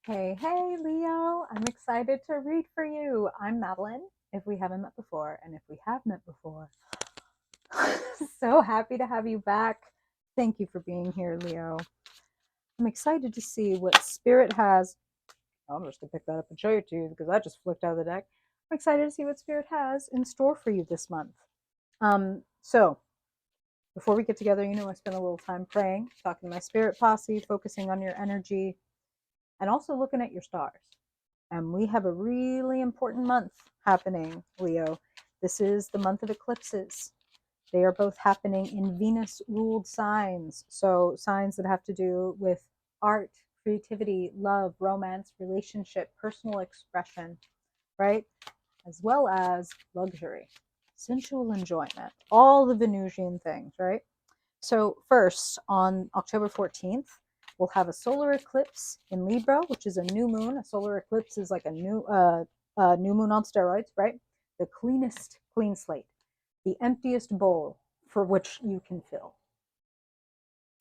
Hey, hey, Leo. I'm excited to read for you. I'm Madeleine, if we haven't met before, and if we have met before. So happy to have you back. Thank you for being here, Leo. I'm excited to see what Spirit has. I'm just going to pick that up and show it to you because I just flipped out of the deck. I'm excited to see what Spirit has in store for you this month. So, before we get together, I spend a little time praying, talking to my spirit posse, focusing on your energy, and also looking at your stars. And we have a really important month happening, Leo. This is the month of eclipses. They are both happening in Venus ruled signs. So, signs that have to do with art, creativity, love, romance, relationship, personal expression, right? As well as luxury, sensual enjoyment, all the Venusian things, right? So, first, on October 14th, we'll have a solar eclipse in Libra, which is a new moon. A solar eclipse is like a new moon on steroids, right? The cleanest clean slate, the emptiest bowl for which you can fill.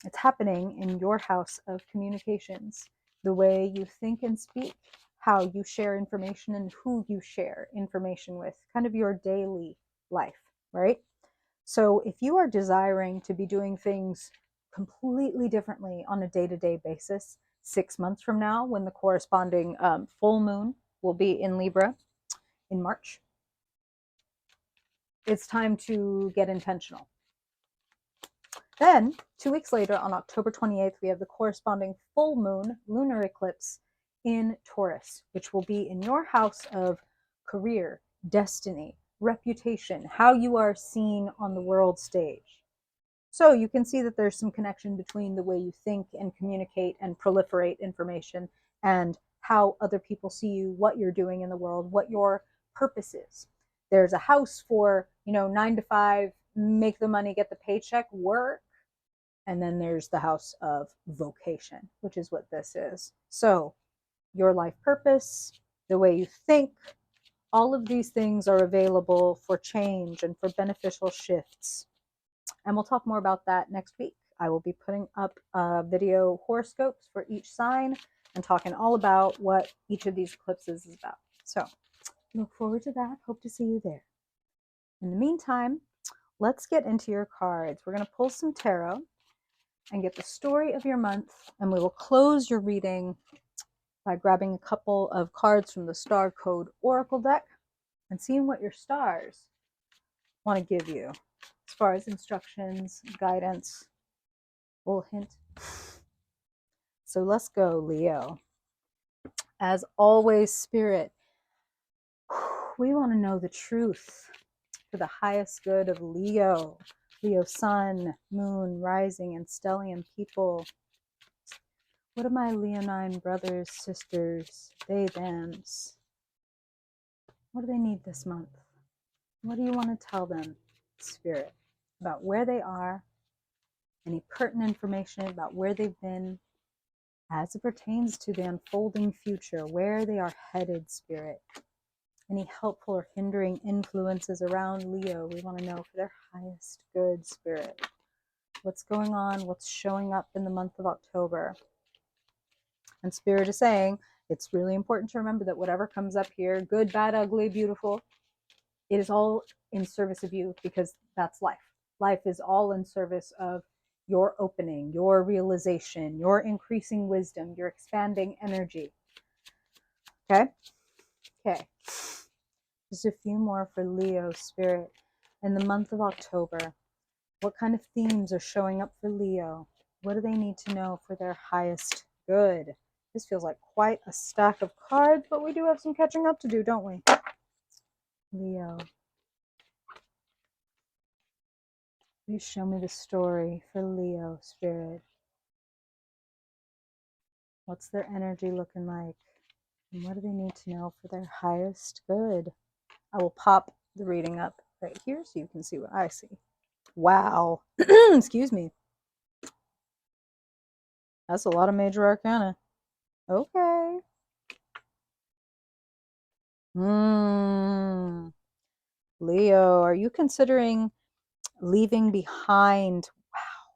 It's happening in your house of communications, the way you think and speak, how you share information, and who you share information with, kind of your daily life, right? So if you are desiring to be doing things completely differently on a day-to-day basis, 6 months from now, when the corresponding full moon will be in Libra in March, it's time to get intentional. Then, 2 weeks later, on October 28th, we have the corresponding full moon lunar eclipse in Taurus, which will be in your house of career, destiny, reputation, how you are seen on the world stage. So you can see that there's some connection between the way you think and communicate and proliferate information and how other people see you, what you're doing in the world, what your purpose is. There's a house for, 9 to 5, make the money, get the paycheck, work. And then there's the house of vocation, which is what this is. So your life purpose, the way you think, all of these things are available for change and for beneficial shifts. And we'll talk more about that next week. I will be putting up video horoscopes for each sign and talking all about what each of these eclipses is about. So look forward to that. Hope to see you there. In the meantime, let's get into your cards. We're going to pull some tarot and get the story of your month, and we will close your reading by grabbing a couple of cards from the Star Code Oracle deck and seeing what your stars want to give you as far as instructions, guidance, a little hint. So let's go, Leo. As always, Spirit, we want to know the truth for the highest good of Leo. Leo sun, moon, rising, and stellium people. What are my Leonine brothers, sisters, they, thems? What do they need this month? What do you want to tell them, Spirit, about where they are? Any pertinent information about where they've been as it pertains to the unfolding future, where they are headed, Spirit? Any helpful or hindering influences around Leo, we want to know for their highest good, Spirit. What's going on? What's showing up in the month of October? And Spirit is saying, it's really important to remember that whatever comes up here, good, bad, ugly, beautiful, it is all in service of you, because that's life. Life is all in service of your opening, your realization, your increasing wisdom, your expanding energy. Okay? Okay. Just a few more for Leo, Spirit. In the month of October, what kind of themes are showing up for Leo? What do they need to know for their highest good? This feels like quite a stack of cards, but we do have some catching up to do, don't we? Leo. Please show me the story for Leo, Spirit. What's their energy looking like? And what do they need to know for their highest good? I will pop the reading up right here so you can see what I see. Wow. Excuse me. That's a lot of major arcana. Okay. Leo, are you considering leaving behind, wow,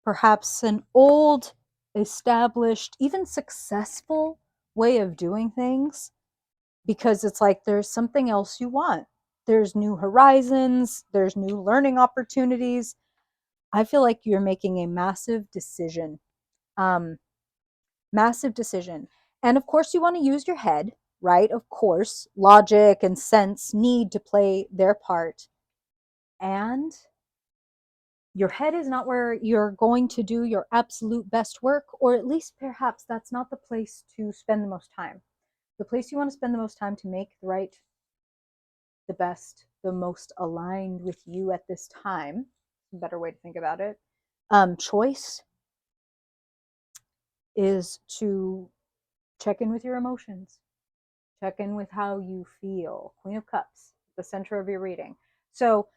perhaps an old established, even successful way of doing things, because it's like there's something else you want. There's new horizons, there's new learning opportunities. I feel like you're making a massive decision. Um, Massive decision. And of course, you want to use your head, right? Of course, logic and sense need to play their part. And your head is not where you're going to do your absolute best work, or at least perhaps that's not the place to spend the most time. The place you want to spend the most time to make the right, the best, the most aligned with you at this time, a better way to think about it, choice is to check in with your emotions. Check in with how you feel. Queen of Cups, the center of your reading. So,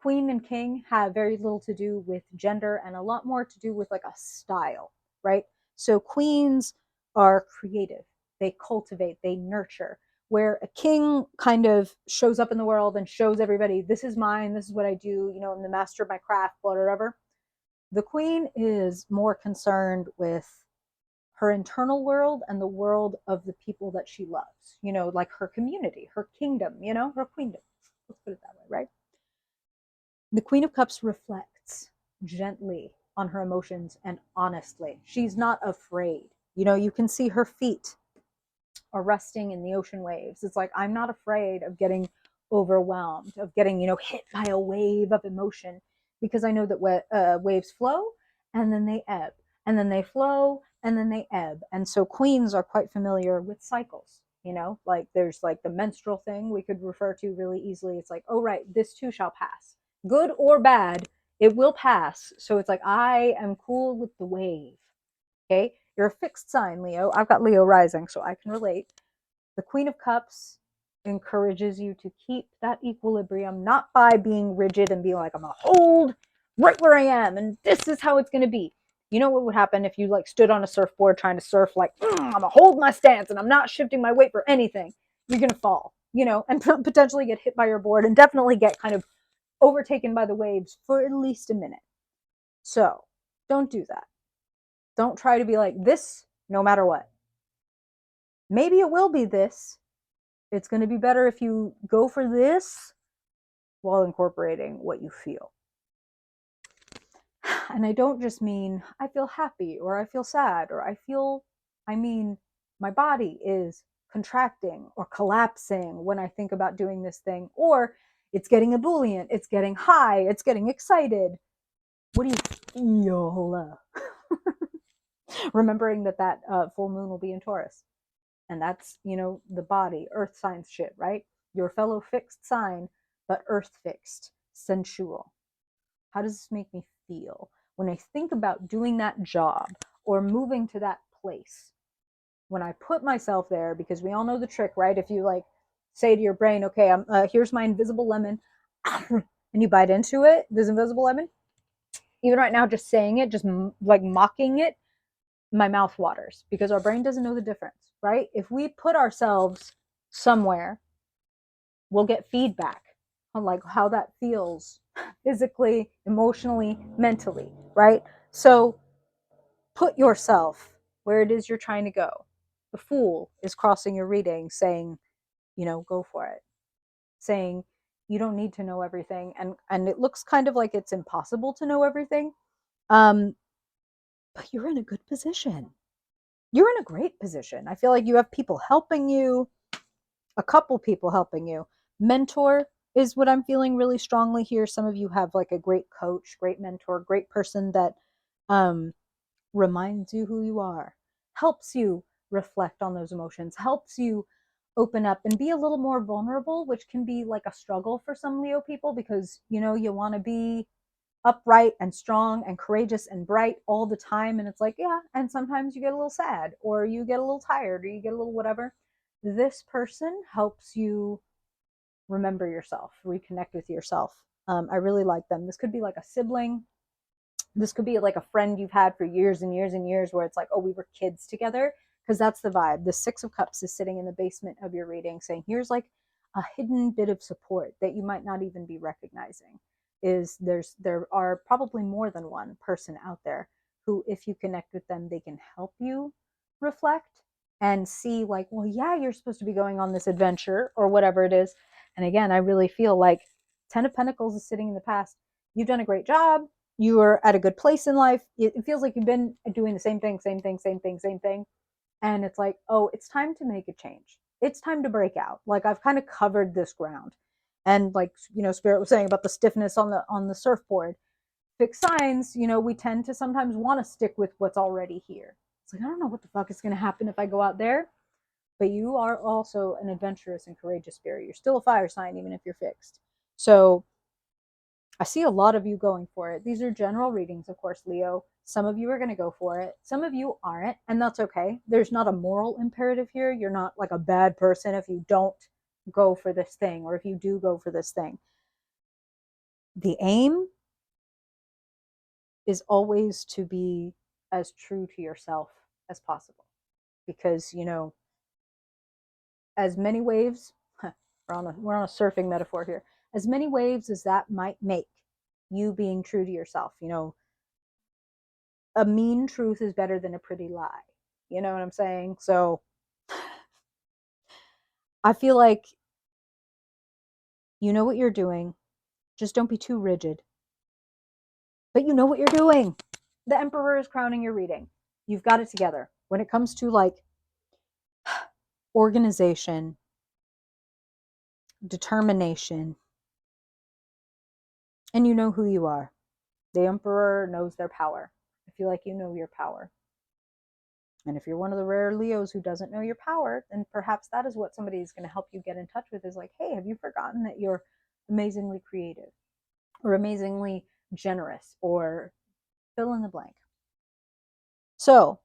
Queen and King have very little to do with gender and a lot more to do with like a style, right? So, queens are creative, they cultivate, they nurture. Where a king kind of shows up in the world and shows everybody, this is mine, this is what I do, you know, I'm the master of my craft, whatever. The queen is more concerned with her internal world and the world of the people that she loves, you know, like her community, her kingdom, you know, her queendom. Let's put it that way, right? The Queen of Cups reflects gently on her emotions and honestly. She's not afraid. You know, you can see her feet are resting in the ocean waves. It's like, I'm not afraid of getting overwhelmed, of getting, you know, hit by a wave of emotion, because I know that waves flow and then they ebb, and then they flow and then they ebb. And so queens are quite familiar with cycles, you know, like there's like the menstrual thing we could refer to really easily. It's like, oh, right, this too shall pass. Good or bad, it will pass. So it's like, I am cool with the wave. Okay. You're a fixed sign, Leo. I've got Leo rising, so I can relate. The Queen of Cups encourages you to keep that equilibrium, not by being rigid and being like, I'm going to hold right where I am and this is how it's going to be. You know what would happen if you like stood on a surfboard trying to surf, like, I'm going to hold my stance and I'm not shifting my weight for anything? You're going to fall, you know, and potentially get hit by your board and definitely get kind of overtaken by the waves for at least a minute. So don't do that. Don't try to be like this no matter what. Maybe it will be this. It's going to be better if you go for this while incorporating what you feel. And I don't just mean I feel happy or I feel sad or I mean, my body is contracting or collapsing when I think about doing this thing, or it's getting ebullient, it's getting high, it's getting excited. What do you feel? Remembering that full moon will be in Taurus. And that's, you know, the body, earth signs shit, right? Your fellow fixed sign, but earth fixed, sensual. How does this make me feel when I think about doing that job or moving to that place? When I put myself there, because we all know the trick, right? If you like say to your brain, okay, here's my invisible lemon, and you bite into it, this invisible lemon, even right now, just saying it, just like mocking it, my mouth waters because our brain doesn't know the difference, right? If we put ourselves somewhere, we'll get feedback on like how that feels physically, emotionally, mentally, right? So put yourself where it is you're trying to go. The fool is crossing your reading saying, you know, go for it. Saying you don't need to know everything, and it looks kind of like it's impossible to know everything. Um but you're in a good position. You're in a great position. I feel like you have people helping you, a couple people helping you. Mentor is what I'm feeling really strongly here. Some of you have like a great coach, great mentor, great person that um, reminds you who you are, helps you reflect on those emotions, helps you open up and be a little more vulnerable, which can be like a struggle for some Leo people because, you know, you want to be upright and strong and courageous and bright all the time. And it's like, yeah, and sometimes you get a little sad or you get a little tired or you get a little whatever. This person helps you remember yourself, reconnect with yourself. I really like them. This could be like a sibling. This could be like a friend you've had for years and years and years where it's like, oh, we were kids together. Because that's the vibe. The Six of Cups is sitting in the basement of your reading saying, here's like a hidden bit of support that you might not even be recognizing. There are probably more than one person out there who, if you connect with them, they can help you reflect and see, like, well, yeah, you're supposed to be going on this adventure or whatever it is. And again, I really feel like Ten of Pentacles is sitting in the past. You've done a great job. You are at a good place in life. It feels like you've been doing the same thing, same thing, same thing, same thing. And it's like, oh, it's time to make a change. It's time to break out. Like, I've kind of covered this ground. And like, Spirit was saying about the stiffness on the surfboard. Fixed signs, we tend to sometimes want to stick with what's already here. It's like, I don't know what the fuck is going to happen if I go out there. But you are also an adventurous and courageous spirit. You're still a fire sign, even if you're fixed. So I see a lot of you going for it. These are general readings, of course, Leo. Some of you are going to go for it. Some of you aren't, and that's okay. There's not a moral imperative here. You're not like a bad person if you don't go for this thing, or if you do go for this thing. The aim is always to be as true to yourself as possible. Because, as many waves, we're on a surfing metaphor here, as many waves as that might make, you being true to yourself, a mean truth is better than a pretty lie. You know what I'm saying? So I feel like you know what you're doing. Just don't be too rigid. But you know what you're doing. The Emperor is crowning your reading. You've got it together. When it comes to like organization, determination, and you know who you are. The Emperor knows their power. I feel like you know your power. And if you're one of the rare Leos who doesn't know your power, then perhaps that is what somebody is going to help you get in touch with, is like, hey, have you forgotten that you're amazingly creative or amazingly generous, or fill in the blank. So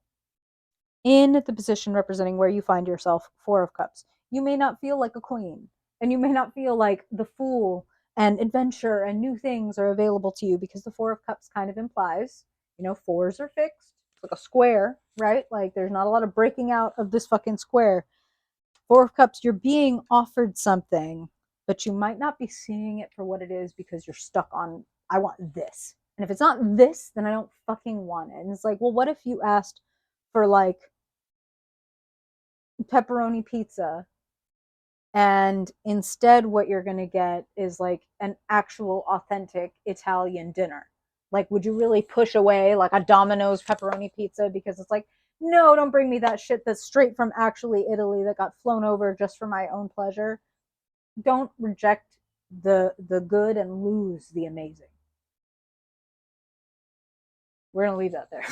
in the position representing where you find yourself, Four of Cups, you may not feel like a queen, and you may not feel like the fool, and adventure and new things are available to you, because the Four of Cups kind of implies, fours are fixed. It's like a square, right? Like, there's not a lot of breaking out of this fucking square. Four of Cups, you're being offered something, but you might not be seeing it for what it is, because you're stuck on, I want this. And if it's not this, then I don't fucking want it. And it's like, well, what if you asked for like pepperoni pizza, and instead what you're going to get is like an actual authentic Italian dinner? Like, would you really push away like a Domino's pepperoni pizza because it's like, no, don't bring me that shit that's straight from actually Italy that got flown over just for my own pleasure? Don't reject the good and lose the amazing. We're going to leave that there.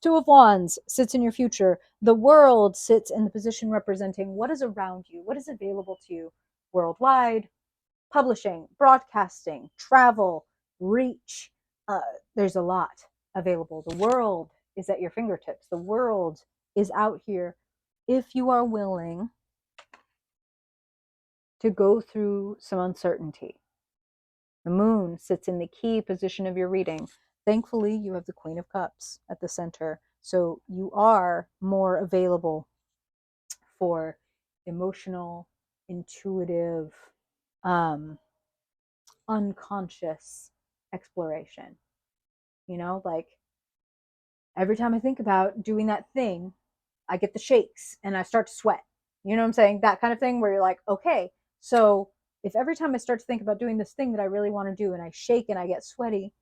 Two of Wands sits in your future. The World sits in the position representing what is around you, what is available to you worldwide. Publishing, broadcasting, travel, reach. There's a lot available. The world is at your fingertips. The world is out here if you are willing to go through some uncertainty. The Moon sits in the key position of your reading. Thankfully, you have the Queen of Cups at the center, so you are more available for emotional, intuitive, unconscious exploration. Like, every time I think about doing that thing, I get the shakes and I start to sweat. You know what I'm saying? That kind of thing where you're like, okay, so if every time I start to think about doing this thing that I really want to do and I shake and I get sweaty,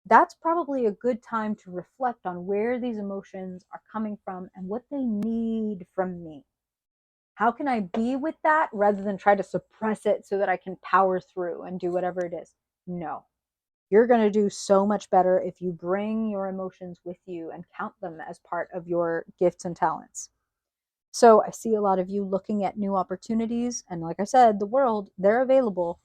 that's probably a good time to reflect on where these emotions are coming from and what they need from me. How can I be with that rather than try to suppress it so that I can power through and do whatever it is? No. You're going to do so much better if you bring your emotions with you and count them as part of your gifts and talents. So I see a lot of you looking at new opportunities. And like I said, the World, they're available.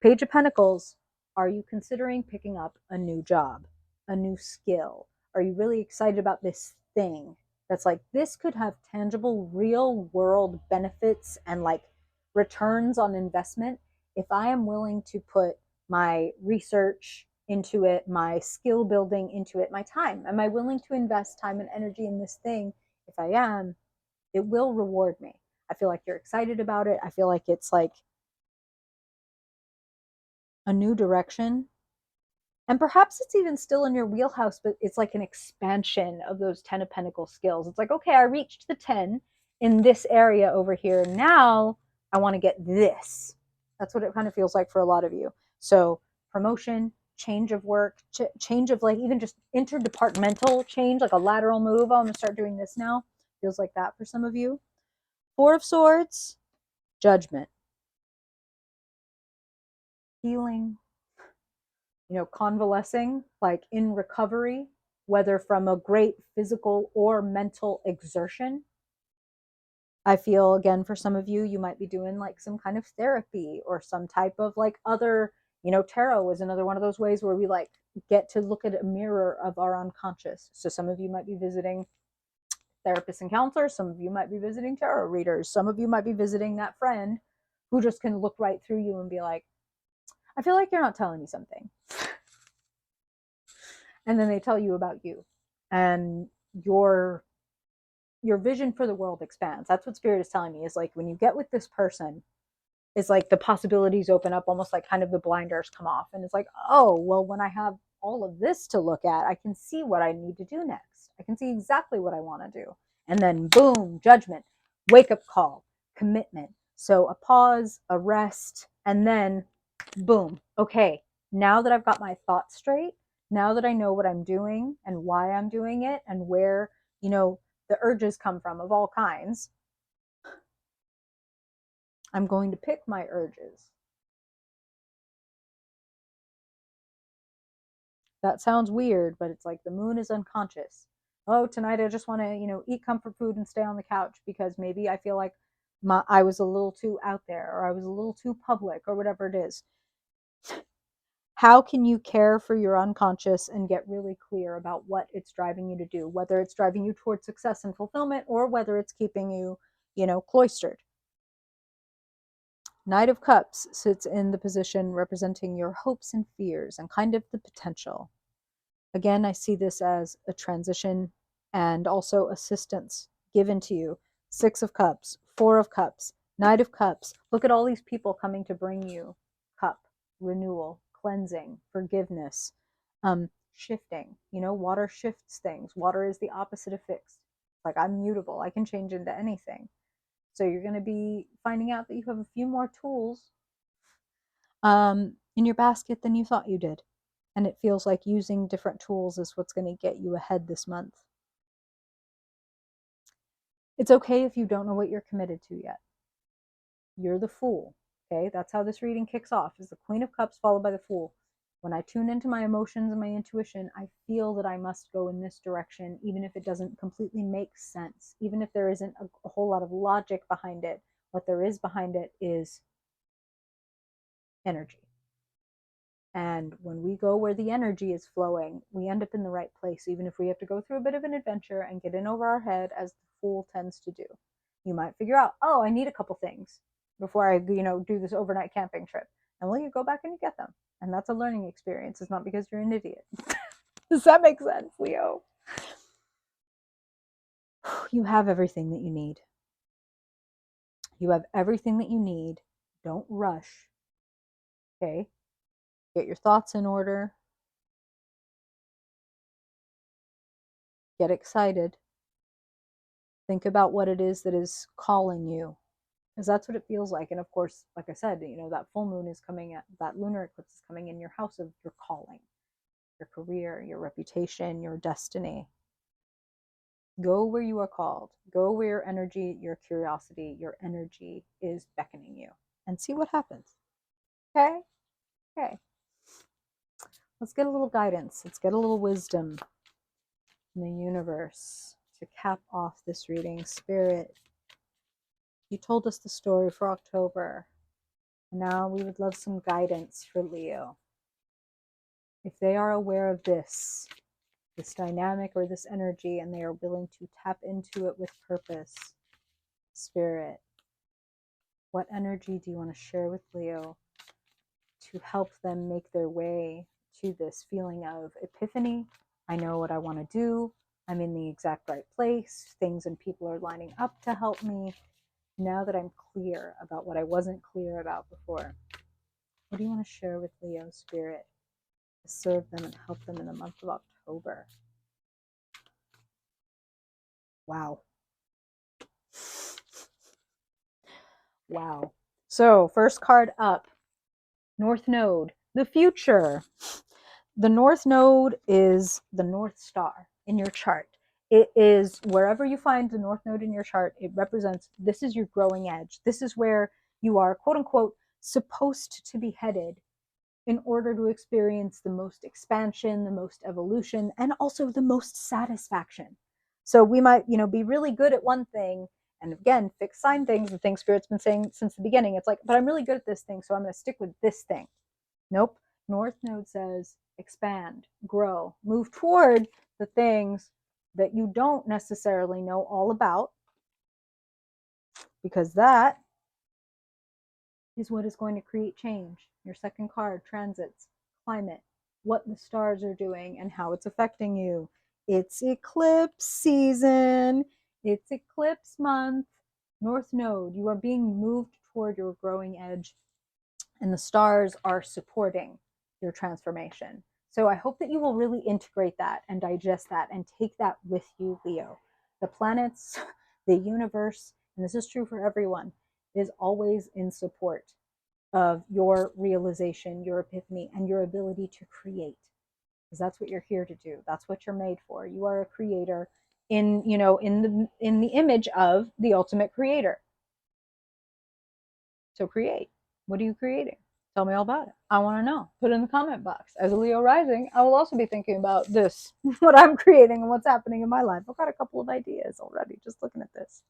Page of Pentacles, are you considering picking up a new job, a new skill? Are you really excited about this thing that's like, this could have tangible, real world benefits and like returns on investment if I am willing to put my research into it, my skill building into it, my time? Am I willing to invest time and energy in this thing? If I am, it will reward me. I feel like you're excited about it. I feel like it's like a new direction. And perhaps it's even still in your wheelhouse, but it's like an expansion of those 10 of Pentacles skills. It's like, okay, I reached the 10 in this area over here. Now I want to get this. That's what it kind of feels like for a lot of you. So promotion, change of work, change of like even just interdepartmental change, like a lateral move. Oh, I'm going to start doing this now. Feels like that for some of you. Four of Swords, Judgment, healing, convalescing, like in recovery, whether from a great physical or mental exertion. I feel again for some of you, you might be doing like some kind of therapy or some type of like other, tarot is another one of those ways where we like get to look at a mirror of our unconscious. So some of you might be visiting therapists and counselors. Some of you might be visiting tarot readers. Some of you might be visiting that friend who just can look right through you and be like, I feel like you're not telling me something. And then they tell you about you, and your vision for the world expands. That's what spirit is telling me, is like when you get with this person, it's like the possibilities open up, almost like kind of the blinders come off, and it's like, oh well, when I have all of this to look at, I can see what I need to do next. I can see exactly what I want to do. And then boom, judgment, wake up call, commitment. So a pause, a rest, and then boom, okay, now that I've got my thoughts straight, now that I know what I'm doing and why I'm doing it and where, the urges come from of all kinds, I'm going to pick my urges. That sounds weird, but it's like the moon is unconscious. Oh, tonight I just want to, eat comfort food and stay on the couch because maybe I feel like I was a little too out there, or I was a little too public, or whatever it is. How can you care for your unconscious and get really clear about what it's driving you to do, whether it's driving you towards success and fulfillment or whether it's keeping you, cloistered? Knight of Cups sits in the position representing your hopes and fears and kind of the potential. Again, I see this as a transition and also assistance given to you. Six of Cups, Four of Cups, Knight of Cups. Look at all these people coming to bring you cup, renewal, cleansing, forgiveness, shifting. Water shifts things. Water is the opposite of fixed. Like, I'm mutable. I can change into anything. So you're going to be finding out that you have a few more tools in your basket than you thought you did. And it feels like using different tools is what's going to get you ahead this month. It's okay if you don't know what you're committed to yet. You're the Fool. Okay, that's how this reading kicks off, is the Queen of Cups followed by the Fool. When I tune into my emotions and my intuition, I feel that I must go in this direction, even if it doesn't completely make sense, even if there isn't a whole lot of logic behind it. What there is behind it is energy. And when we go where the energy is flowing, we end up in the right place, even if we have to go through a bit of an adventure and get in over our head, as the Fool tends to do. You might figure out, oh, I need a couple things before I, do this overnight camping trip. And well, you go back and you get them. And that's a learning experience. It's not because you're an idiot. Does that make sense, Leo? You have everything that you need. You have everything that you need. Don't rush. Okay? Get your thoughts in order. Get excited. Think about what it is that is calling you, because that's what it feels like. And of course, like I said, that full moon is coming at, that lunar eclipse is coming in your house of your calling, your career, your reputation, your destiny. Go where you are called. Go where your energy, your curiosity, your energy is beckoning you, and see what happens. Okay? Okay. Let's get a little guidance. Let's get a little wisdom in the universe to cap off this reading. Spirit, you told us the story for October. Now we would love some guidance for Leo. If they are aware of this dynamic or this energy, and they are willing to tap into it with purpose, Spirit, what energy do you want to share with Leo to help them make their way to this feeling of epiphany? I know what I want to do. I'm in the exact right place. Things and people are lining up to help me. Now that I'm clear about what I wasn't clear about before, what do you want to share with Leo, Spirit? to serve them and help them in the month of October. Wow. Wow. So, first card up, North Node, the future. The North Node is the North Star in your chart. It is wherever you find the North Node in your chart, it represents this is your growing edge. This is where you are, quote unquote, supposed to be headed in order to experience the most expansion, the most evolution, and also the most satisfaction. So we might, be really good at one thing, and again, fixed sign things, the thing Spirit's been saying since the beginning. It's like, but I'm really good at this thing, so I'm going to stick with this thing. Nope. North Node says expand, grow, move toward the things that you don't necessarily know all about, because that is what is going to create change. Your second card, transits, climate, what the stars are doing and how it's affecting you. It's eclipse season. It's eclipse month. North Node, you are being moved toward your growing edge, and the stars are supporting your transformation. So I hope that you will really integrate that and digest that and take that with you, Leo. The planets, the universe, and this is true for everyone, is always in support of your realization, your epiphany, and your ability to create. Because that's what you're here to do. That's what you're made for. You are a creator in the image of the ultimate creator. So create. What are you creating? Tell me all about it. I want to know. Put it in the comment box. As a Leo rising, I will also be thinking about this, what I'm creating and what's happening in my life. I've got a couple of ideas already just looking at this.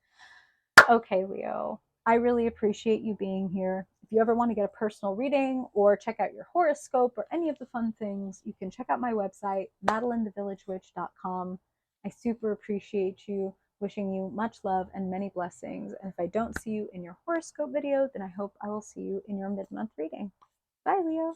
Okay, Leo, I really appreciate you being here. If you ever want to get a personal reading or check out your horoscope or any of the fun things, you can check out my website, madelinethevillagewitch.com. I super appreciate you. Wishing you much love and many blessings. And if I don't see you in your horoscope video, then I hope I will see you in your mid-month reading. Bye, Leo.